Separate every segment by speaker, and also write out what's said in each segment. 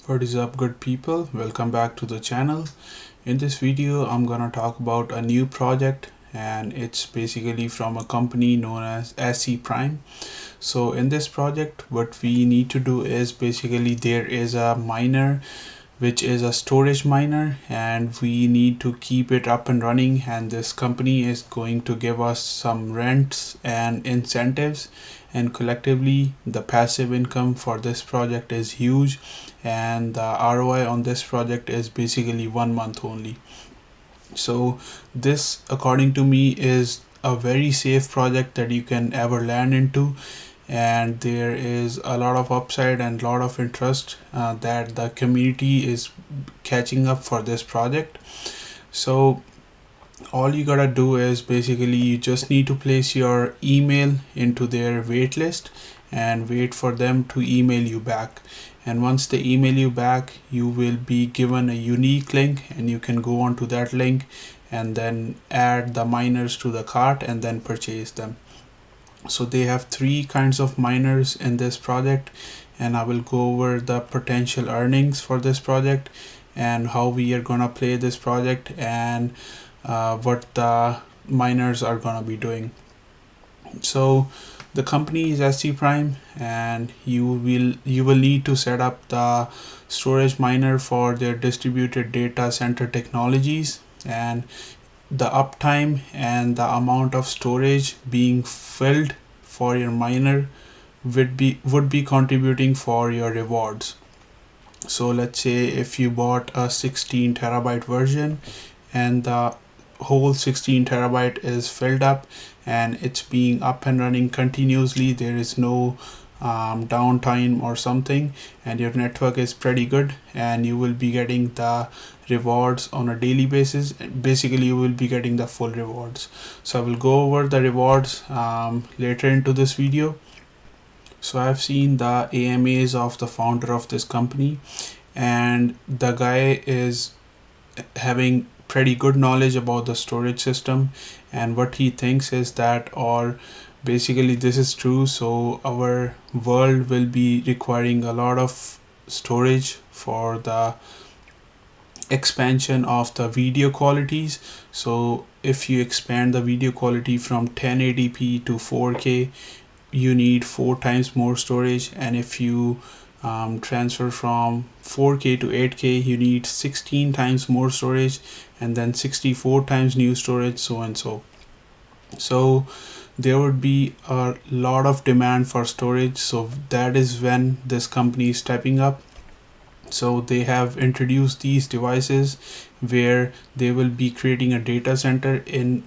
Speaker 1: What is up, good people? Welcome back to the channel. In this video I'm gonna talk about a new project, and it's basically from a company known as ScPrime. So in this project what we need to do is basically there is a miner which is a storage miner, and we need to keep it up and running, and this company is going to give us some rents and incentives, and collectively the passive income for this project is huge, and the ROI on this project is basically 1 month only. So this, according to me, is a very safe project that you can ever land into, and there is a lot of upside and a lot of interest that the community is catching up for this project. So all you gotta do is basically you just need to place your email into their wait list and wait for them to email you back. And once they email you back, you will be given a unique link, and you can go onto that link and then add the miners to the cart and then purchase them. So they have three kinds of miners in this project, and I will go over the potential earnings for this project and how we are gonna play this project, and what the miners are gonna be doing. So the company is ScPrime, and you will need to set up the storage miner for their distributed data center technologies, and the uptime and the amount of storage being filled for your miner would be contributing for your rewards. So let's say if you bought a 16 terabyte version and the whole 16 terabyte is filled up and it's being up and running continuously, there is no downtime or something, and your network is pretty good, and you will be getting the rewards on a daily basis. Basically you will be getting the full rewards. So I will go over the rewards later into this video. So I've seen the AMAs of the founder of this company, and the guy is having pretty good knowledge about the storage system, and what he thinks is that, or basically this is true, so our world will be requiring a lot of storage for the expansion of the video qualities. So if you expand the video quality from 1080p to 4K, you need 4 times more storage, and if you transfer from 4K to 8K, you need 16 times more storage, and then 64 times new storage, so and so. So there would be a lot of demand for storage, so that is when this company is stepping up. So they have introduced these devices where they will be creating a data center in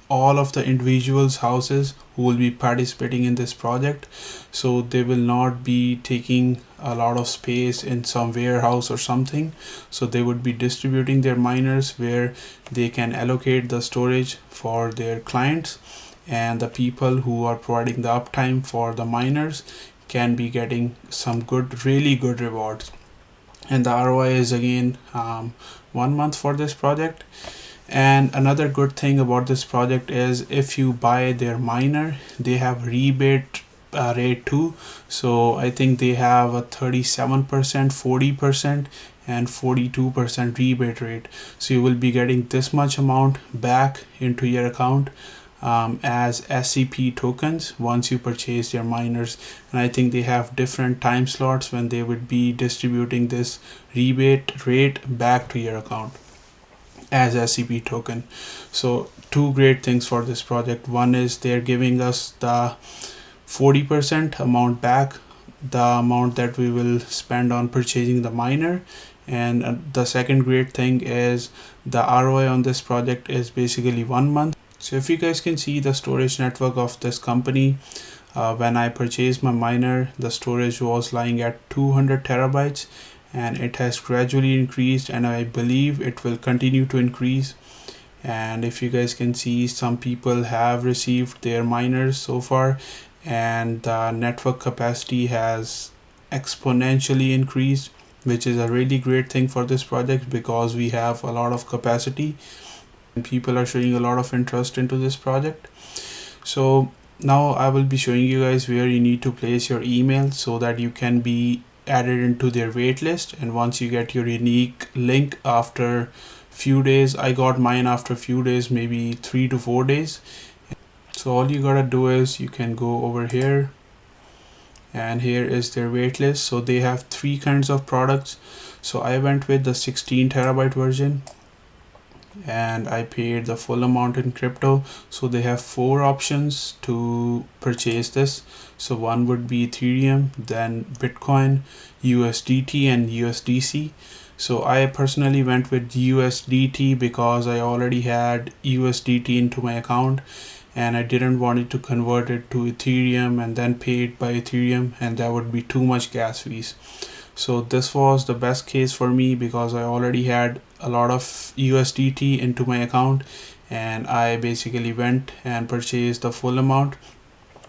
Speaker 1: all of the individuals' houses who will be participating in this project. So they will not be taking a lot of space in some warehouse or something. So they would be distributing their miners where they can allocate the storage for their clients, and the people who are providing the uptime for the miners can be getting some really good rewards. And the ROI is again 1 month for this project. And another good thing about this project is if you buy their miner, they have rebate rate too. So I think they have a 37%, 40%, and 42% rebate rate. So you will be getting this much amount back into your account as SCP tokens once you purchase your miners. And I think they have different time slots when they would be distributing this rebate rate back to your account as SCP token. So two great things for this project. One is they're giving us the 40% amount back, the amount that we will spend on purchasing the miner. And the second great thing is the ROI on this project is basically 1 month. So if you guys can see the storage network of this company, when I purchased my miner, the storage was lying at 200 terabytes, and it has gradually increased, and I believe it will continue to increase. And if you guys can see, some people have received their miners so far, and the network capacity has exponentially increased, which is a really great thing for this project because we have a lot of capacity and people are showing a lot of interest into this project. So now I will be showing you guys where you need to place your email so that you can be added into their wait list, and once you get your unique link after few days, I got mine after few days, maybe 3 to 4 days. So all you gotta do is you can go over here, and here is their waitlist. So they have three kinds of products. So I went with the 16 terabyte version, and I paid the full amount in crypto. So they have four options to purchase this. So one would be Ethereum, then Bitcoin, USDT, and USDC. So I personally went with USDT because I already had USDT into my account, and I didn't want it to convert it to Ethereum and then pay it by Ethereum, and that would be too much gas fees. So this was the best case for me because I already had a lot of USDT into my account, and I basically went and purchased the full amount.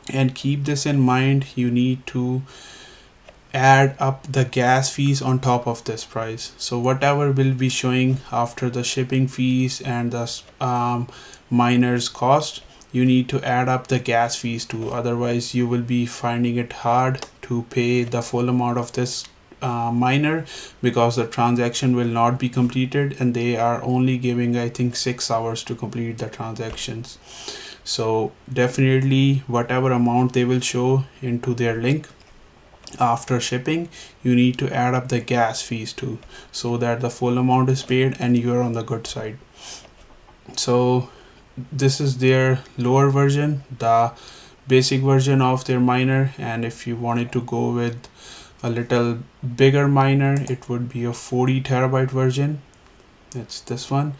Speaker 1: And keep this in mind, you need to add up the gas fees on top of this price. So whatever will be showing after the shipping fees and the miners cost, you need to add up the gas fees too, otherwise you will be finding it hard to pay the full amount of this miner, because the transaction will not be completed, and they are only giving, I think, 6 hours to complete the transactions. So definitely whatever amount they will show into their link after shipping, you need to add up the gas fees too, so that the full amount is paid and you're on the good side. So this is their lower version, the basic version of their miner, and if you wanted to go with a little bigger miner, it would be a 40 terabyte version. It's this one,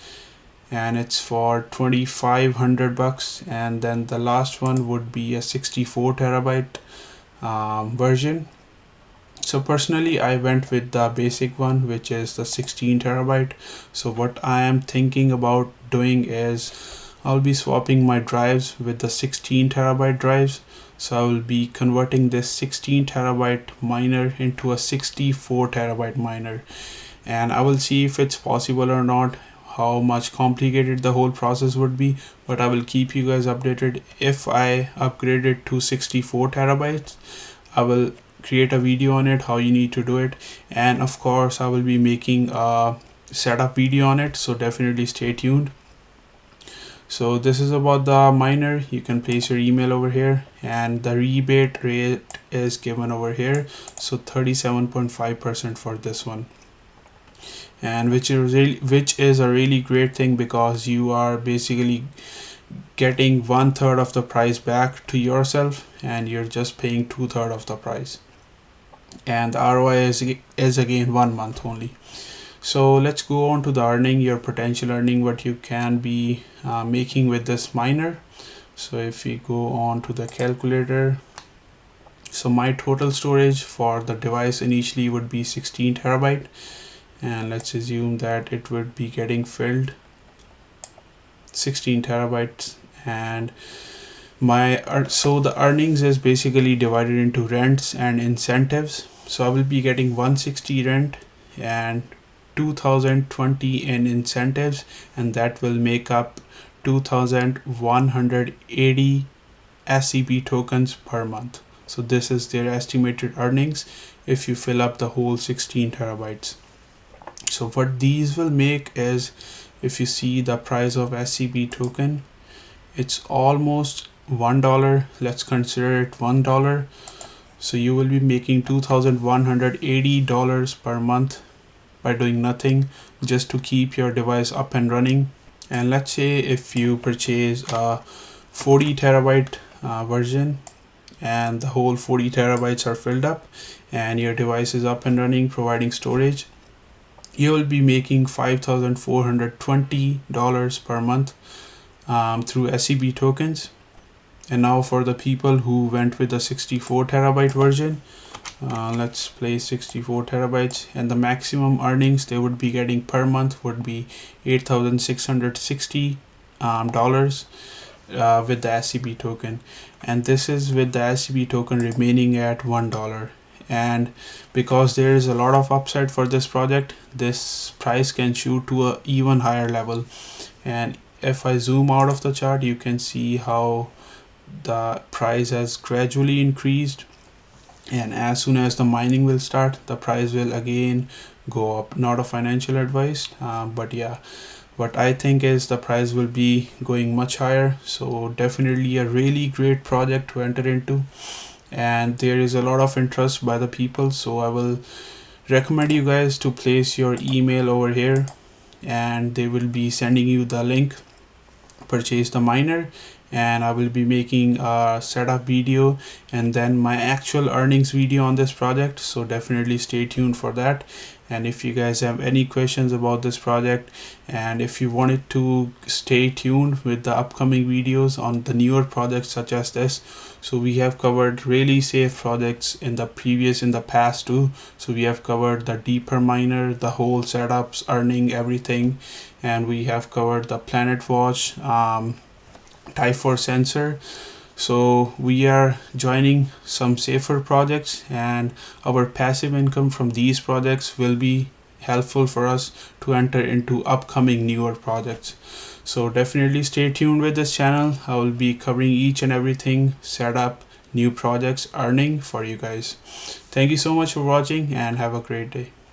Speaker 1: and it's for $2,500. And then the last one would be a 64 terabyte version. So personally I went with the basic one, which is the 16 terabyte. So what I am thinking about doing is I'll be swapping my drives with the 16 terabyte drives. So I will be converting this 16 terabyte miner into a 64 terabyte miner, and I will see if it's possible or not, how much complicated the whole process would be, but I will keep you guys updated. If I upgrade it to 64 terabytes, I will create a video on it, how you need to do it, and of course I will be making a setup video on it, so definitely stay tuned. So this is about the miner. You can place your email over here, and the rebate rate is given over here, so 37.5% for this one, and which is a really great thing, because you are basically getting 1/3 of the price back to yourself, and you're just paying 2/3 of the price, and the ROI is again 1 month only. So let's go on to the earning, your potential earning, what you can be making with this miner. So if we go on to the calculator, so my total storage for the device initially would be 16 terabyte, and let's assume that it would be getting filled 16 terabytes. And so the earnings is basically divided into rents and incentives. So I will be getting 160 rent and 2020 in incentives, and that will make up 2180 SCP tokens per month. So this is their estimated earnings if you fill up the whole 16 terabytes. So what these will make is, if you see the price of SCP token, it's almost $1. Let's consider it $1. So you will be making $2,180 per month by doing nothing, just to keep your device up and running. And let's say if you purchase a 40 terabyte version, and the whole 40 terabytes are filled up, and your device is up and running providing storage, you will be making $5,420 per month through SCP tokens. And now for the people who went with the 64 terabyte version, let's play 64 terabytes, and the maximum earnings they would be getting per month would be $8,660 with the SCP token, and this is with the SCP token remaining at $1. And because there is a lot of upside for this project, this price can shoot to a even higher level. And if I zoom out of the chart, you can see how the price has gradually increased, and as soon as the mining will start, the price will again go up. Not a financial advice, but yeah, what I think is the price will be going much higher. So definitely a really great project to enter into, and there is a lot of interest by the people. So I will recommend you guys to place your email over here, and they will be sending you the link. Purchase the miner, and I will be making a setup video and then my actual earnings video on this project, so definitely stay tuned for that. And if you guys have any questions about this project, and if you wanted to stay tuned with the upcoming videos on the newer projects such as this, so we have covered really safe projects in the past too. So we have covered the deeper miner, the whole setups, earning, everything, and we have covered the planet watch, type 4 sensor. So we are joining some safer projects, and our passive income from these projects will be helpful for us to enter into upcoming newer projects. So definitely stay tuned with this channel. I will be covering each and everything, setup, new projects, earning for you guys. Thank you so much for watching, and have a great day.